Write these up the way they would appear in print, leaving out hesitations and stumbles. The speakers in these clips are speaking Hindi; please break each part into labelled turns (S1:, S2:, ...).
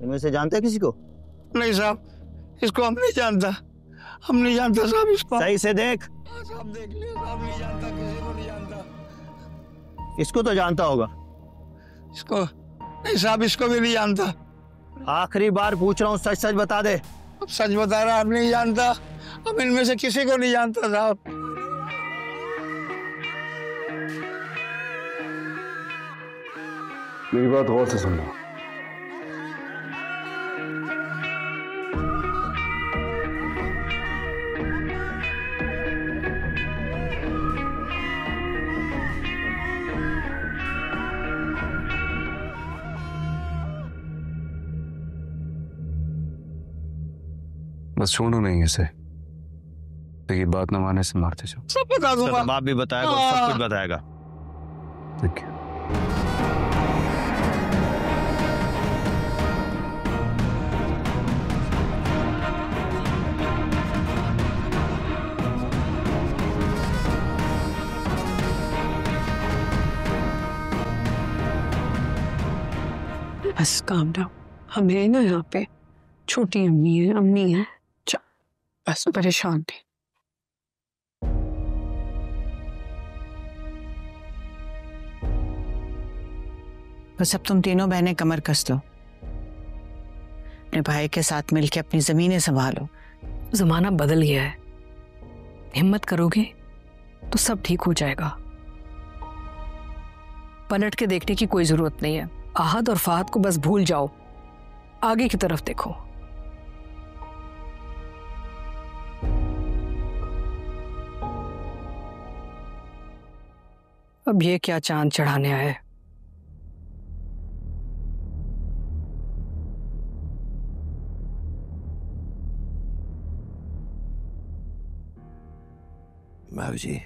S1: इनमें से जानते हैं किसी को?
S2: नहीं साहब, इसको हम नहीं जानता, हम नहीं जानते साहब इसको।
S1: सही से देख।
S2: साहब देख लिया साहब, नहीं जानता, किसी को नहीं जानता।
S1: इसको तो जानता होगा।
S2: इसको नहीं साहब, इसको भी नहीं जानता।
S1: आखिरी बार पूछ रहा हूँ, सच सच बता दे।
S2: अब सच बता रहा, आप नहीं जानता, अब इनमें से किसी को नहीं जानता साहब।
S3: मेरी बात गौर से सुनना। बस छोड़ो नहीं इसे, तो ये बात न माने से मारते जाओ।
S2: सब बता दूंगा।
S1: तो बाप भी बताएगा और सब कुछ बताएगा।
S3: ठीक है।
S4: बस काम डाउन, हमें ना यहाँ पे छोटी अम्मी है, अम्मी है, बस परेशान नहीं।
S5: बस अब तुम तीनों बहनें कमर कस लो, अपने भाई के साथ मिलके अपनी जमीनें संभालो।
S4: जमाना बदल गया है, हिम्मत करोगे तो सब ठीक हो जाएगा। पलट के देखने की कोई जरूरत नहीं है। आहद और फहद को बस भूल जाओ, आगे की तरफ देखो। अब ये क्या चांद चढ़ाने आए।
S6: माँ जी,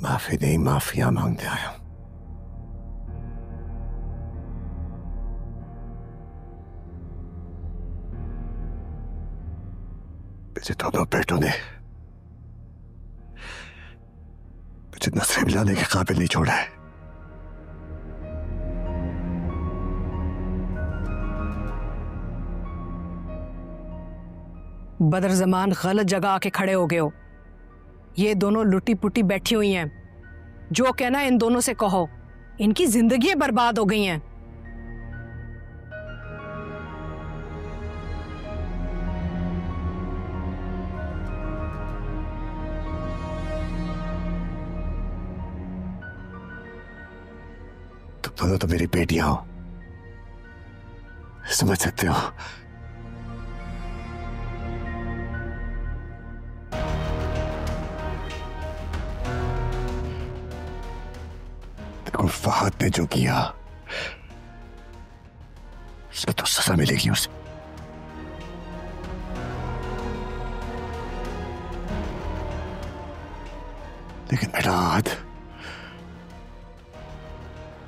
S6: माफी नहीं, माफिया मांगते आया हूं। मुझे दोनों बेटों ने मुझे नजरें मिलाने के काबिल नहीं छोड़ा है।
S4: बदर जमान गलत जगह आके खड़े हो गए हो। ये दोनों लुटी पुटी बैठी हुई हैं, जो कहना इन दोनों से कहो। इनकी जिंदगी बर्बाद हो गई हैं।
S6: तुम दोनों तो मेरी बेटियां हो, समझ सकते हो। देखो, फहद ने जो किया उसको तो सजा मिलेगी उसे। लेकिन बेटा,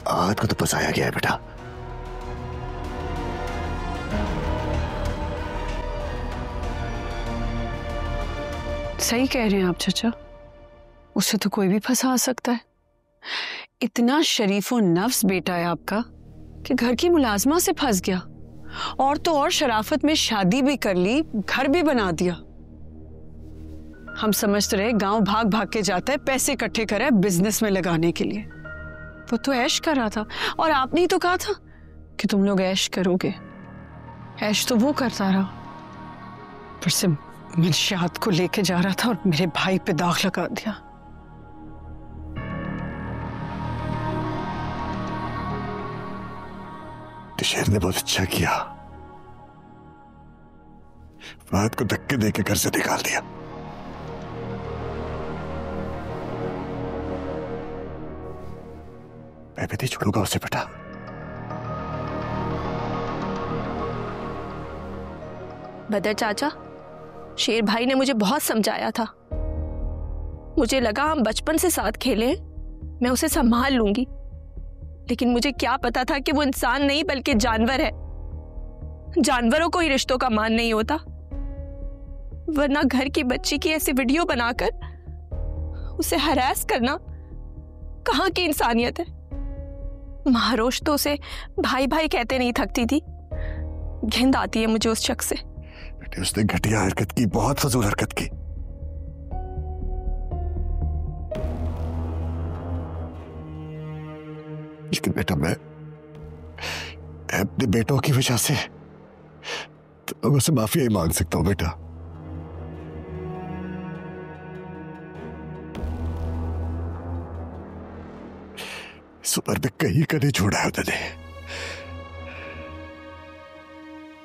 S6: आहद को तो फंसाया गया है बेटा।
S4: सही कह रहे हैं आप चाचा, उसे तो कोई भी फंसा सकता है। इतना शरीफो नफ्स बेटा है आपका कि घर की मुलाजमा से फंस गया, और तो और शराफत में शादी भी कर ली, घर भी बना दिया। हम समझते रहे गांव भाग भाग के जाता है, पैसे इकट्ठे करे बिजनेस में लगाने के लिए। वो तो ऐश कर रहा था, और आपने ही तो कहा था कि तुम लोग ऐश करोगे। ऐश तो वो करता रहा, फिर से मंशियात को लेके जा रहा था और मेरे भाई पे दाग लगा दिया।
S6: शेर ने बहुत अच्छा किया, फहद को धक्के देके घर से निकाल दिया। मैं भी नहीं छोड़ूंगा उसे बेटा।
S7: बदर चाचा, शेर भाई ने मुझे बहुत समझाया था। मुझे लगा हम बचपन से साथ खेले, मैं उसे संभाल लूंगी। लेकिन मुझे क्या पता था कि वो इंसान नहीं बल्कि जानवर है। जानवरों को ही रिश्तों का मान नहीं होता, वरना घर की बच्ची की ऐसी वीडियो बनाकर उसे हरास करना कहाँ की इंसानियत है। महारोश तो उसे भाई भाई कहते नहीं थकती थी। घिंद आती है मुझे उस शख्स से।
S6: बेटे उसने घटिया हरकत की, बहुत फजूल हरकत की। लेकिन बेटा मैं अपने बेटों की वजह से तुम लोगों से माफी ही मांग सकता हूं बेटा। इस उम्र में कहीं का नहीं छोड़ा है उन्होंने।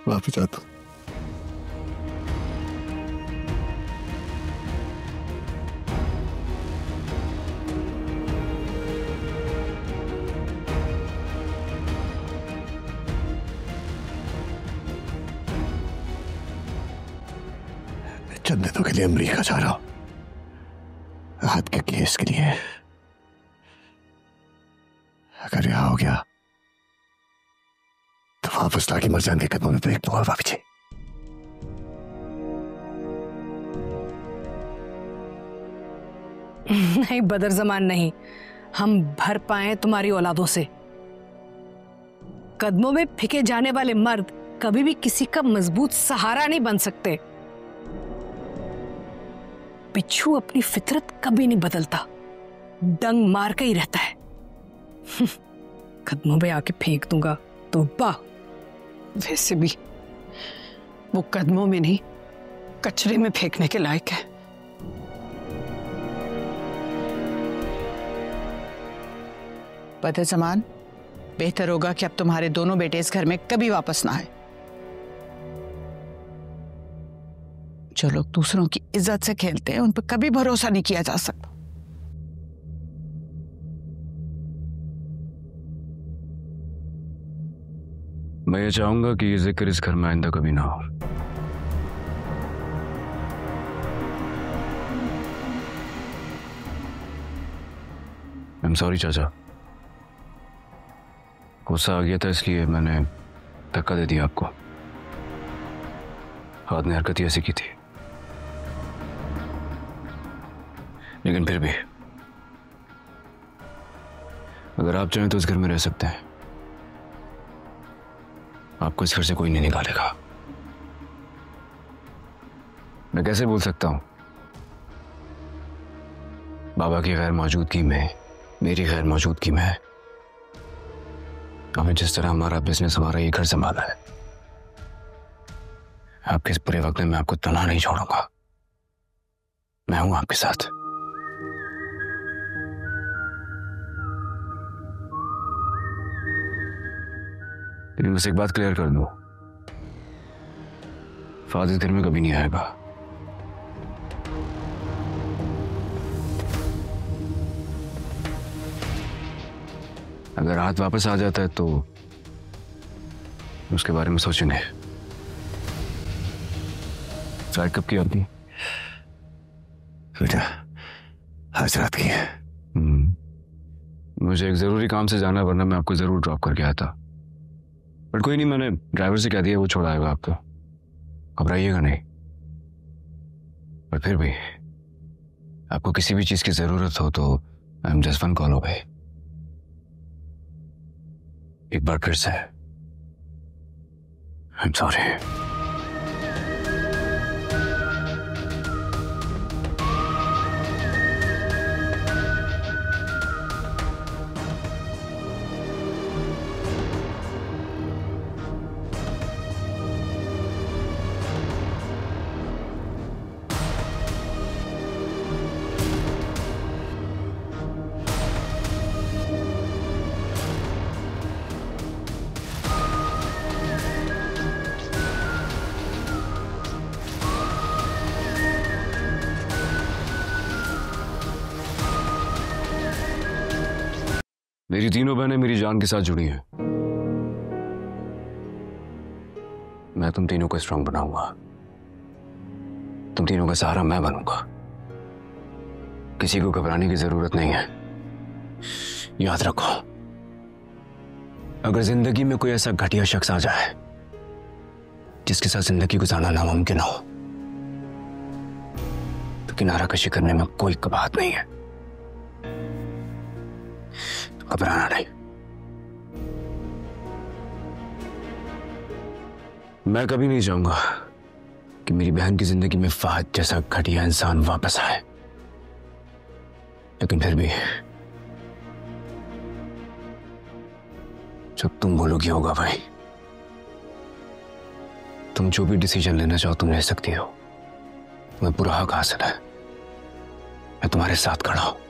S6: वापस जाता हूं। चंद दिनों के लिए अमेरिका जा रहा हूं, हाथ के केस के लिए। अगर यहां हो गया तो वापस लाके मर जाने के कदमों में फेंक दूंगा भाभी जी।
S8: नहीं बदर जमान नहीं, हम भर पाए तुम्हारी औलादों से। कदमों में फेंके जाने वाले मर्द कभी भी किसी का मजबूत सहारा नहीं बन सकते। बिच्छू अपनी फितरत कभी नहीं बदलता, डंग मार के ही रहता है। कदमों पे आके फेंक दूंगा तो वाह।
S4: वैसे भी वो कदमों में नहीं, कचरे में फेंकने के लायक है।
S5: बदर ज़मान, बेहतर होगा कि अब तुम्हारे दोनों बेटे इस घर में कभी वापस ना आए। जो लोग दूसरों की इज्जत से खेलते हैं उन पर कभी भरोसा नहीं किया जा सकता।
S3: मैं ये चाहूंगा कि ये जिक्र इस घर में आइंदा कभी ना हो। आई एम सॉरी चाचा, गुस्सा आ गया था इसलिए मैंने धक्का दे दिया आपको। हाथ ने हरकत ही ऐसी की थी, लेकिन फिर भी अगर आप चाहें तो इस घर में रह सकते हैं। आपको इस घर से कोई नहीं निकालेगा। मैं कैसे बोल सकता हूं बाबा की गैर मौजूदगी में, मेरी गैर मौजूदगी में हमें जिस तरह हमारा बिजनेस, हमारा ये घर संभाला है, आपके इस बुरे वक्त में मैं आपको तनहा नहीं छोड़ूंगा। मैं हूं आपके साथ। लेकिन बस एक बात क्लियर कर दो, फाजिल घर में कभी नहीं आएगा। अगर हाथ वापस आ जाता है तो उसके बारे में सोचें। फ्लाइट कब की आपकी?
S6: बेटा आज रात की है।
S3: मुझे एक जरूरी काम से जाना, वरना मैं आपको जरूर ड्रॉप करके आया था। बट कोई नहीं, मैंने ड्राइवर से कह दिया, वो छोड़ाएगा आपको, घबराइएगा नहीं। पर फिर भी आपको किसी भी चीज की जरूरत हो तो I am just one call away. एक बार फिर से आई एम सॉरी। मेरी तीनों बहनें मेरी जान के साथ जुड़ी हैं। मैं तुम तीनों को स्ट्रांग बनाऊंगा, तुम तीनों का सहारा मैं बनूंगा। किसी को घबराने की जरूरत नहीं है। याद रखो, अगर जिंदगी में कोई ऐसा घटिया शख्स आ जाए जिसके साथ जिंदगी गुजारना नामुमकिन हो, तो किनारा कशी करने में कोई कबाहत नहीं है। घबराना नहीं, मैं कभी नहीं चाहूंगा कि मेरी बहन की जिंदगी में फहद जैसा घटिया इंसान वापस आए, लेकिन फिर भी जब तुम बोलोगी होगा भाई। तुम जो भी डिसीजन लेना चाहो तुम ले सकती हो, तुम्हें पूरा हक हासिल है, मैं तुम्हारे साथ खड़ा हूं।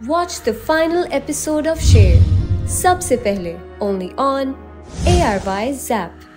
S9: Watch the final episode of Sher सबसे पहले only on ARY Zap।